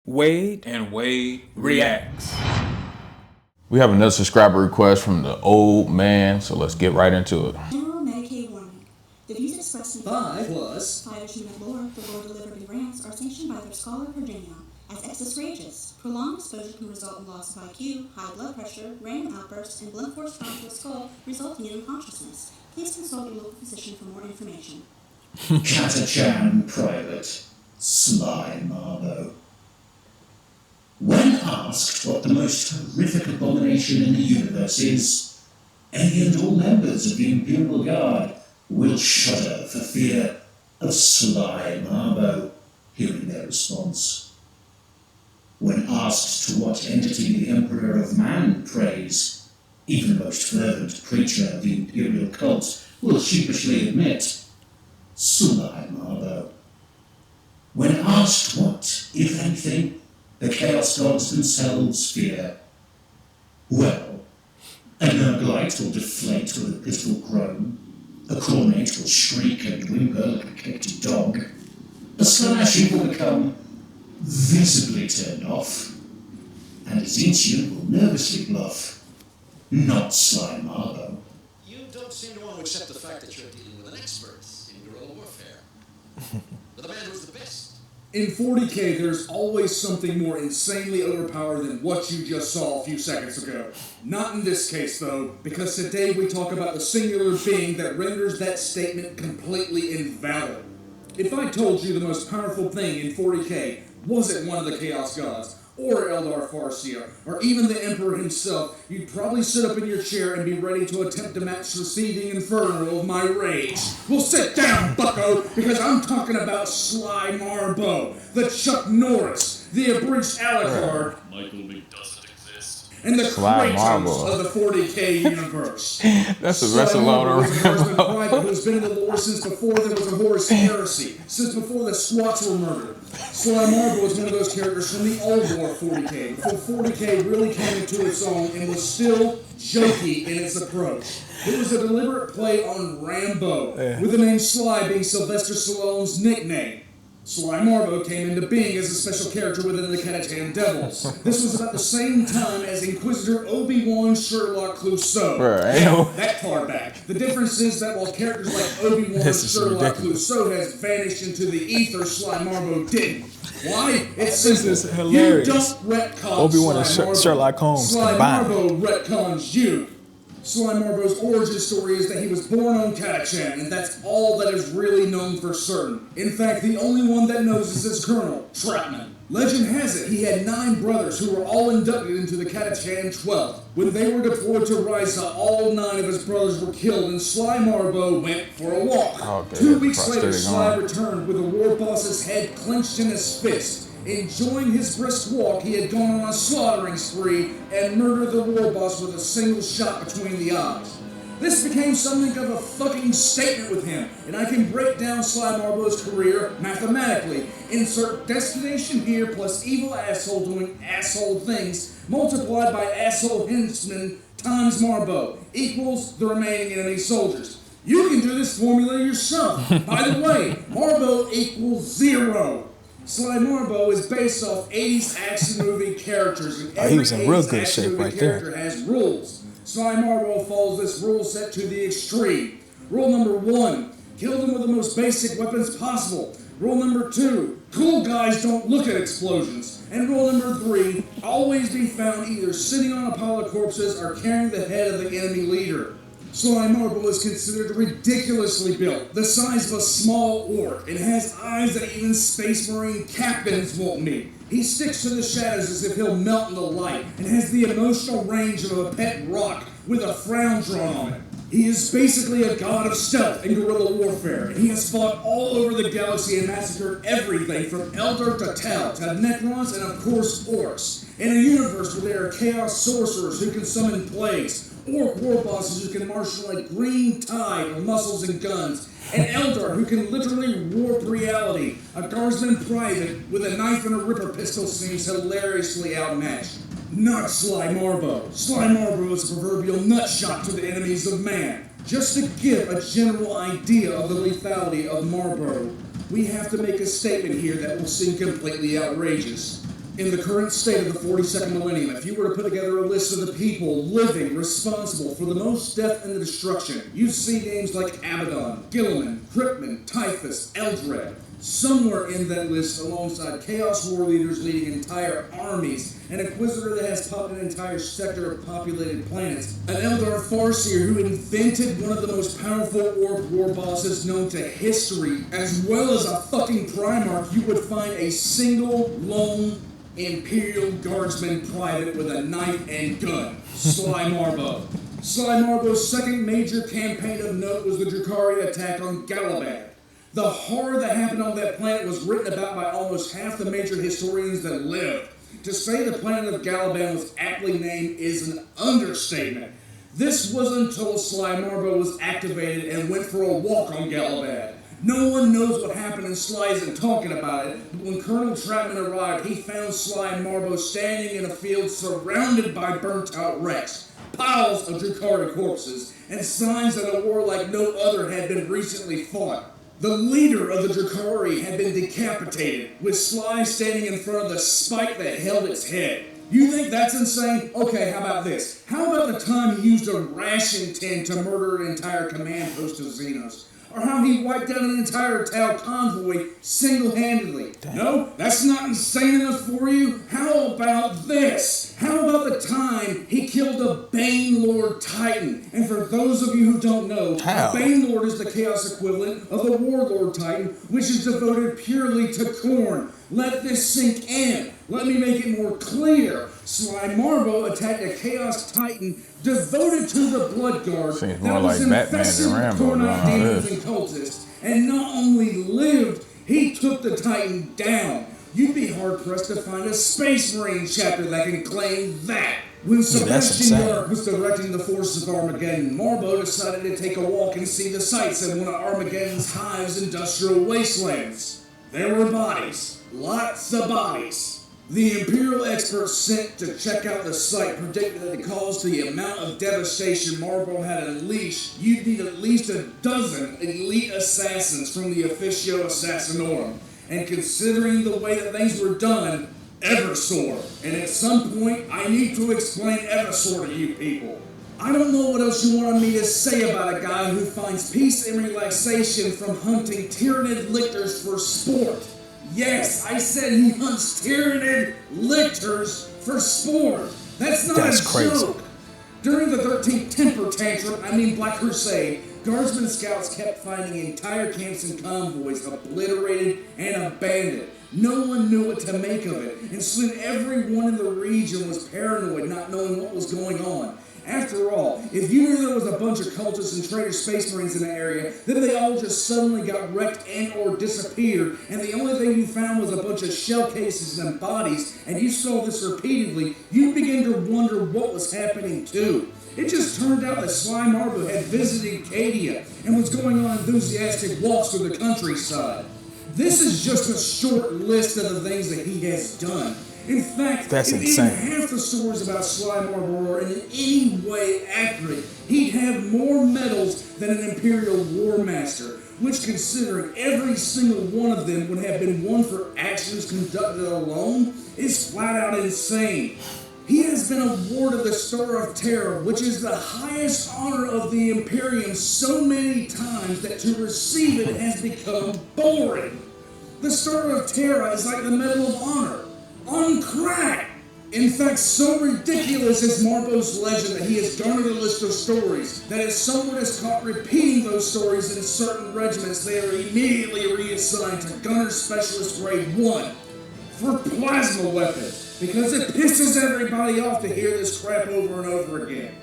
Wade and Wade reacts. We have another subscriber request from the old man, so let's get right into it. General Medicaid warning. The views expressed in 5 plus 5 Human Lore, the Lore Delivery rants are sanctioned by their scholar Virginia as excess rageous. Prolonged exposure can result in loss of IQ, high blood pressure, random outbursts, and blunt force trauma to the skull, resulting in unconsciousness. Please consult your local physician for more information. Catachan Private Sly Marbo. When asked what the most horrific abomination in the universe is, any and all members of the Imperial Guard will shudder for fear of Sly Marbo, hearing their response. When asked to what entity the Emperor of Man prays, even the most fervent preacher of the Imperial cult will sheepishly admit, Sly Marbo. When asked what, if anything, the Chaos Gods themselves fear, well, a Nurglite will deflate with a pitiful groan, a Cornate will shriek and whimper like a caged dog, a Slanashi will become visibly turned off, and a Zintian will nervously bluff, not Sly Marbo. You don't seem to want to accept the fact that you're dealing with an expert in guerrilla warfare. The man who's the best. In 40K, there's always something more insanely overpowered than what you just saw a few seconds ago. Not in this case, though, because today we talk about the singular being that renders that statement completely invalid. If I told you the most powerful thing in 40K wasn't one of the Chaos Gods, or Eldar Farseer, or even the Emperor himself, you'd probably sit up in your chair and be ready to attempt to match the seething inferno of my rage. Well, sit down, bucko, because I'm talking about Sly Marbo, the Chuck Norris, the abridged Alucard, Michael McDoesn't exist, and the Sly Kratos Marbo. of the 40K universe. That's a Sly wrestle Marbo on was a Horseman private who's been in the lore since before there was a Horus heresy, since before the Squats were murdered. Sly Marbo was one of those characters from the old War 40K, before 40K really came into its own and was still jokey in its approach. It was a deliberate play on Rambo, with the name Sly being Sylvester Stallone's nickname. Sly Marbo came into being as a special character within the Catachan Devils. This was about the same time as Inquisitor Obi-Wan Sherlock Clouseau. That far back. The difference is that while characters like Obi-Wan Sherlock Clouseau has vanished into the ether, Sly Marbo didn't. Why? It's simple. This is hilarious. You don't retcon Obi-Wan and Sly Marbo. Sherlock Holmes Sly combined. Marbo retcons you. Sly Marbo's origin story is that he was born on Catachan, and that's all that is really known for certain. In fact, the only one that knows is his colonel, Trapman. Legend has it he had 9 brothers who were all inducted into the Catachan 12. When they were deployed to Ryza, all 9 of his brothers were killed, and Sly Marbo went for a walk. Okay, 2 weeks later, prosthetic Sly arm. returned with the war boss's head clenched in his fist. Enjoying his brisk walk, he had gone on a slaughtering spree and murdered the war boss with a single shot between the eyes. This became something of a fucking statement with him, and I can break down Sly Marbo's career mathematically. Insert destination here plus evil asshole doing asshole things multiplied by asshole henchman times Marbo equals the remaining enemy soldiers. You can do this formula yourself. By the way, Marbo equals 0. Sly Marbo is based off 80s action movie characters, and every he was in real 80s good action shape movie right there. character has rules. Sly Marbo follows this rule set to the extreme. Rule number 1, kill them with the most basic weapons possible. Rule number 2, cool guys don't look at explosions. And rule number 3, always be found either sitting on a pile of corpses or carrying the head of the enemy leader. Sly Marbo is considered ridiculously built, the size of a small orc, and has eyes that even Space Marine captains won't meet. He sticks to the shadows as if he'll melt in the light, and has the emotional range of a pet rock with a frown drawn on it. He is basically a god of stealth and guerrilla warfare, and he has fought all over the galaxy and massacred everything from Eldar to Tal, to Necrons, and of course orcs. In a universe where there are chaos sorcerers who can summon plagues, orc war bosses who can marshal a green tide of muscles and guns, and Eldar who can literally warp reality, a guardsman private with a knife and a ripper pistol seems hilariously outmatched. Not Sly Marbo. Sly Marbo is a proverbial nutshot to the enemies of man. Just to give a general idea of the lethality of Marbo, we have to make a statement here that will seem completely outrageous. In the current state of the 42nd millennium, if you were to put together a list of the people living responsible for the most death and destruction, you'd see names like Abaddon, Gilliman, Krypton, Typhus, Eldred. Somewhere in that list, alongside Chaos War leaders leading entire armies, an Inquisitor that has popped an entire sector of populated planets, an Eldar Farseer who invented one of the most powerful orc war bosses known to history, as well as a fucking Primarch, you would find a single, lone, Imperial Guardsman private with a knife and gun, Sly Marbo. Sly Marbo's second major campaign of note was the Drukhari attack on Galabad. The horror that happened on that planet was written about by almost half the major historians that lived. To say the planet of Galabad was aptly named is an understatement. This wasn't until Sly Marbo was activated and went for a walk on Galabad. No one knows what happened and Sly isn't talking about it, but when Colonel Trapman arrived, he found Sly Marbo standing in a field surrounded by burnt-out wrecks, piles of Drukhari corpses, and signs that a war like no other had been recently fought. The leader of the Drukhari had been decapitated, with Sly standing in front of the spike that held its head. You think that's insane? Okay, how about this? How about the time he used a ration tin to murder an entire command post of Xenos? Or how he wiped down an entire Tau convoy single-handedly. No, that's not insane enough for you? How about this? How about the time he killed a Bane Lord Titan? And for those of you who don't know, a Bane Lord is the Chaos equivalent of the Warlord Titan, which is devoted purely to Khorne. Let this sink in. Let me make it more clear. Sly Marbo attacked a Chaos Titan devoted to the Blood Guard Seems that more was like Batman infested than with Rambo Khornite doing all demons this. and cultists, and not only lived, he took the Titan down. You'd be hard-pressed to find a Space Marine chapter that can claim that. When Sebastian Dark was directing the forces of Armageddon, Marbo decided to take a walk and see the sights in one of Armageddon's hive's industrial wastelands. There were bodies. Lots of bodies. The Imperial experts sent to check out the site predicted that because the amount of devastation Marbo had unleashed, you'd need at least a dozen elite assassins from the Officio Assassinorum. And considering the way that things were done, Eversor. And at some point, I need to explain Eversor to you people. I don't know what else you wanted me to say about a guy who finds peace and relaxation from hunting tyrannid lictors for sport. Yes, I said he hunts tyrannid lictors for sport. That's not a joke. During the 13th Temper Tantrum, Black Crusade, Guardsmen scouts kept finding entire camps and convoys obliterated and abandoned. No one knew what to make of it, and soon everyone in the region was paranoid, not knowing what was going on. After all, if you knew there was a bunch of cultists and traitor space marines in the area, then they all just suddenly got wrecked and or disappeared, and the only thing you found was a bunch of shell cases and bodies, and you saw this repeatedly, you begin to wonder what was happening too. It just turned out that Sly Marbo had visited Cadia and was going on enthusiastic walks through the countryside. This is just a short list of the things that he has done. In fact, if even half the stories about Sly Marbo were in any way accurate, he'd have more medals than an Imperial War Master, which, considering every single one of them would have been won for actions conducted alone, is flat out insane. He has been awarded the Star of Terror, which is the highest honor of the Imperium, so many times that to receive it has become boring. The Star of Terror is like the Medal of Honor, on crack. In fact, so ridiculous is Marbo's legend that he has garnered a list of stories that if someone is caught repeating those stories in certain regiments, they are immediately reassigned to Gunner Specialist Grade 1 for plasma weapons, because it pisses everybody off to hear this crap over and over again.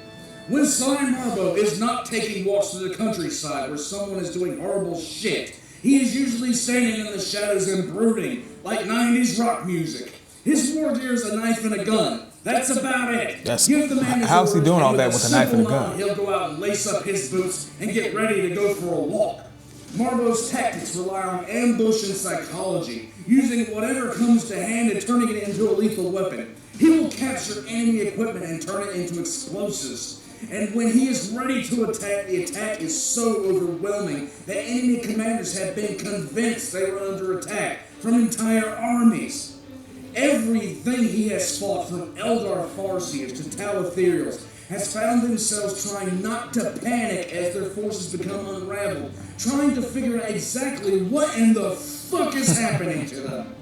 When Sly Marbo is not taking walks through the countryside where someone is doing horrible shit, he is usually standing in the shadows and brooding, like 90s rock music. His war gear is a knife and a gun. That's about it. Give the man his how's he orders, doing all and that with a knife and a simple gun? nod, he'll go out and lace up his boots and get ready to go for a walk. Marbo's tactics rely on ambush and psychology, using whatever comes to hand and turning it into a lethal weapon. He will capture enemy equipment and turn it into explosives. And when he is ready to attack, the attack is so overwhelming that enemy commanders have been convinced they were under attack from entire armies. Everything he has fought, from Eldar Farseers to Tal Ethereals, has found themselves trying not to panic as their forces become unraveled, trying to figure out exactly what in the fuck is happening to them.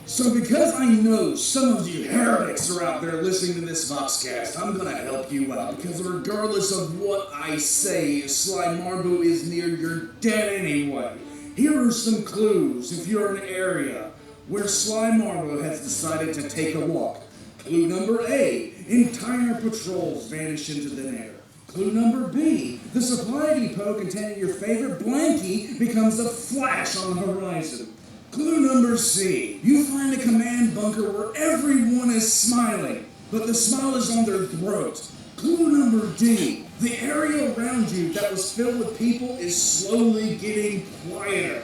So because I know some of you heretics are out there listening to this Voxcast, I'm gonna help you out, because regardless of what I say, Sly Marbo is near your dead anyway. Here are some clues if you're in an area where Sly Marbo has decided to take a walk. Clue number A, entire patrols vanish into thin air. Clue number B, the supply depot containing your favorite blankie becomes a flash on the horizon. Clue number C, you find a command bunker where everyone is smiling, but the smile is on their throat. Clue number D, the area around you that was filled with people is slowly getting quieter.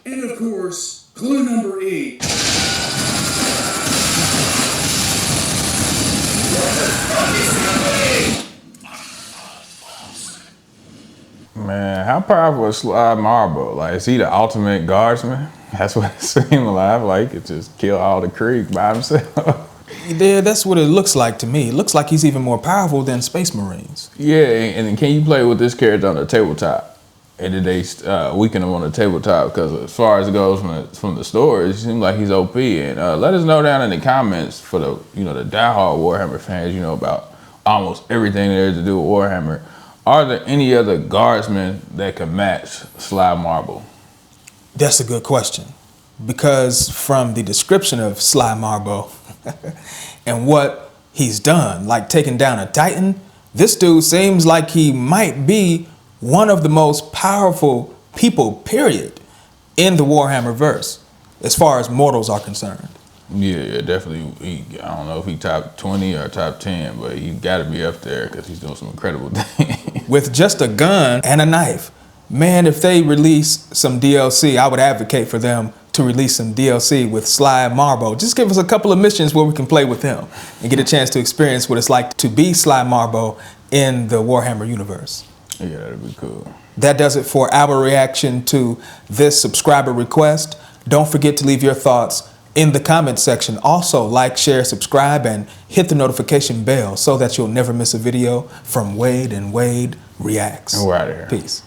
And of course, clue number E. Man, how powerful is Sly Marbo? Like, is he the ultimate guardsman? That's what it seemed like. He could just kill all the Krieg by himself. Yeah, that's what it looks like to me. It looks like he's even more powerful than Space Marines. Yeah, and can you play with this character on the tabletop? And did they weaken him on the tabletop? Because as far as it goes from the story, it seems like he's OP. And let us know down in the comments for the the diehard Warhammer fans, about almost everything there is to do with Warhammer. Are there any other guardsmen that can match Sly Marbo? That's a good question. Because from the description of Sly Marbo and what he's done, like taking down a Titan, this dude seems like he might be one of the most powerful people, period, in the Warhammer verse, as far as mortals are concerned. Yeah, definitely. I don't know if he top 20 or top 10, but he got to be up there because he's doing some incredible things. With just a gun and a knife. Man, if they release some DLC, I would advocate for them to release some DLC with Sly Marbo. Just give us a couple of missions where we can play with him and get a chance to experience what it's like to be Sly Marbo in the Warhammer universe. Yeah, that'd be cool. That does it for our reaction to this subscriber request. Don't forget to leave your thoughts in the comment section. Also, like, share, subscribe, and hit the notification bell so that you'll never miss a video from Wade and Wade Reacts. And we're out of here. Peace.